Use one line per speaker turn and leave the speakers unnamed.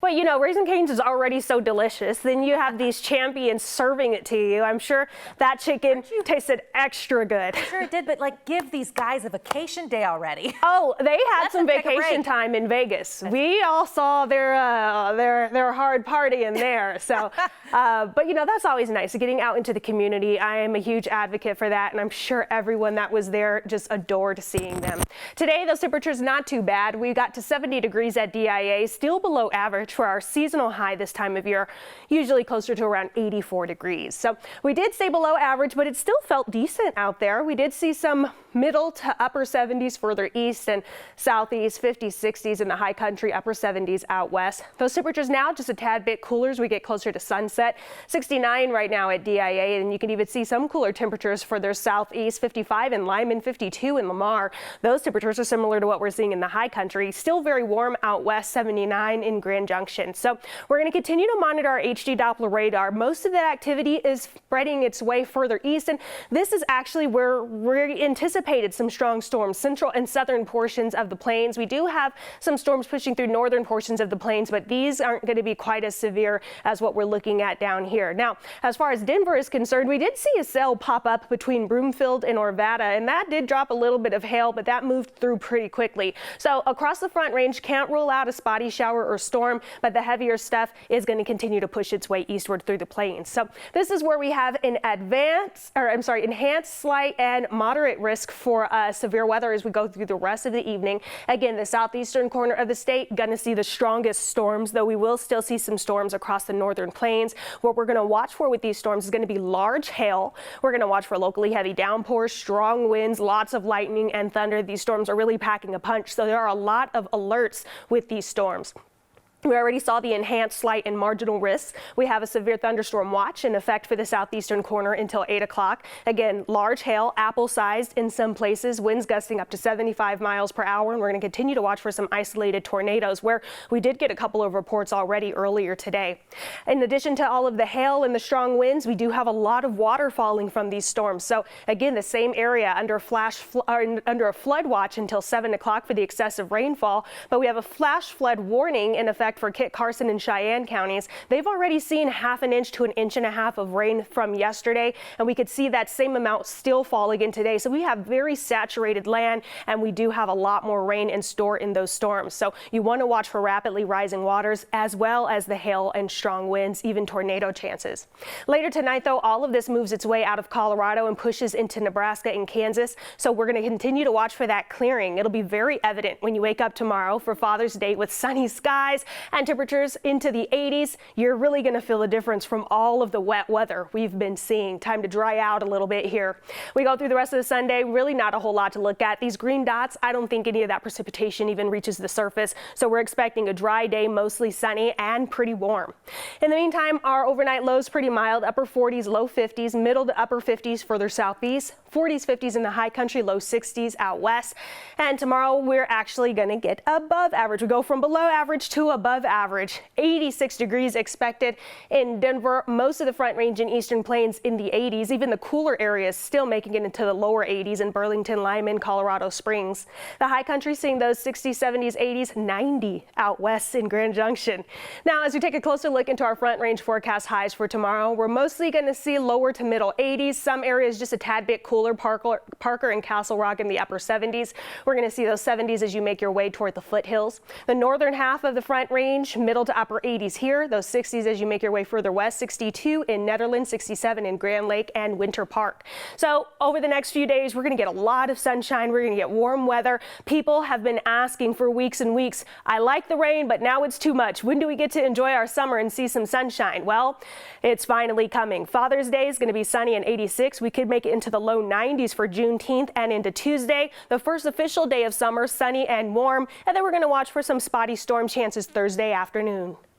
But you know, Raising Cane's is already so delicious. Then you have these champions serving it to you. I'm sure that chicken tasted extra good.
I'm sure it did, but like give these guys a vacation day already.
Oh, they had some vacation time in Vegas. We all saw their hard party in there. So, but you know, that's always nice, getting out into the community. I am a huge advocate for that, and I'm sure everyone that was there just adored seeing them. Today, those temperatures not too bad. We got to 70 degrees at DIA, still below average for our seasonal high this time of year, usually closer to around 84 degrees. So we did stay below average, but it still felt decent out there. We did see some middle to upper 70s further east and southeast, 50s, 60s in the high country, upper 70s out west. Those temperatures now just a tad bit cooler as we get closer to sunset. 69 right now at DIA, and you can even see some cooler temperatures for their southeast, 55 in Lyman, 52 in Lamar. Those temperatures are similar to what we're seeing in the high country. Still very warm out west, 79 in Grand Junction. So we're going to continue to monitor our HD Doppler radar. Most of that activity is spreading its way further east, and this is actually where we anticipated some strong storms, central and southern portions of the plains. We do have some storms pushing through northern portions of the plains, but these aren't going to be quite as severe as what we're looking at down here. Now, as far as Denver is concerned, we did see a cell pop up between Broomfield and Arvada, and that did drop a little bit of hail, but that moved through pretty quickly. So across the Front Range, can't rule out a spotty shower or storm, but the heavier stuff is going to continue to push its way eastward through the plains. So this is where we have an enhanced slight and moderate risk for severe weather as we go through the rest of the evening. Again, the southeastern corner of the state going to see the strongest storms, though we will still see some storms across the northern plains. What we're going to watch for with these storms is going to be large hail. We're going to watch for locally heavy downpours, strong winds, lots of lightning and thunder. These storms are really packing a punch, so there are a lot of alerts with these storms. We already saw the enhanced slight and marginal risks. We have a severe thunderstorm watch in effect for the southeastern corner until 8 o'clock. Again, large hail, apple-sized in some places, winds gusting up to 75 miles per hour. And we're going to continue to watch for some isolated tornadoes, where we did get a couple of reports already earlier today. In addition to all of the hail and the strong winds, we do have a lot of water falling from these storms. So again, the same area under a flood watch until 7 o'clock for the excessive rainfall. But we have a flash flood warning in effect for Kit Carson and Cheyenne counties. They've already seen 1/2 inch to 1.5 inches of rain from yesterday, and we could see that same amount still fall again today. So we have very saturated land, and we do have a lot more rain in store in those storms. So you want to watch for rapidly rising waters, as well as the hail and strong winds, even tornado chances. Later tonight, though, all of this moves its way out of Colorado and pushes into Nebraska and Kansas. So we're going to continue to watch for that clearing. It'll be very evident when you wake up tomorrow for Father's Day with sunny skies and temperatures into the 80s. You're really going to feel the difference from all of the wet weather we've been seeing. Time to dry out a little bit here. We go through the rest of the Sunday, really not a whole lot to look at. These green dots, I don't think any of that precipitation even reaches the surface. So we're expecting a dry day, mostly sunny and pretty warm. In the meantime, our overnight lows pretty mild, upper 40s, low 50s, middle to upper 50s further southeast, 40s, 50s in the high country, low 60s out west. And tomorrow we're actually going to get above average. We go from below average to above average. 86 degrees expected in Denver. Most of the Front Range and Eastern Plains in the 80s. Even the cooler areas still making it into the lower 80s in Burlington, Lyman, Colorado Springs. The high country seeing those 60s, 70s, 80s, 90 out west in Grand Junction. Now, as we take a closer look into our Front Range forecast highs for tomorrow, we're mostly going to see lower to middle 80s. Some areas just a tad bit cooler. Parker and Castle Rock in the upper 70s. We're going to see those 70s as you make your way toward the foothills. The northern half of the Front Range, middle to upper 80s here. Those 60s as you make your way further west. 62 in Netherlands, 67 in Grand Lake and Winter Park. So over the next few days, we're going to get a lot of sunshine. We're going to get warm weather. People have been asking for weeks and weeks, I like the rain, but now it's too much. When do we get to enjoy our summer and see some sunshine? Well, it's finally coming. Father's Day is going to be sunny and 86. We could make it into the low 90s for Juneteenth and into Tuesday, the first official day of summer, sunny and warm. And then we're going to watch for some spotty storm chances Thursday afternoon.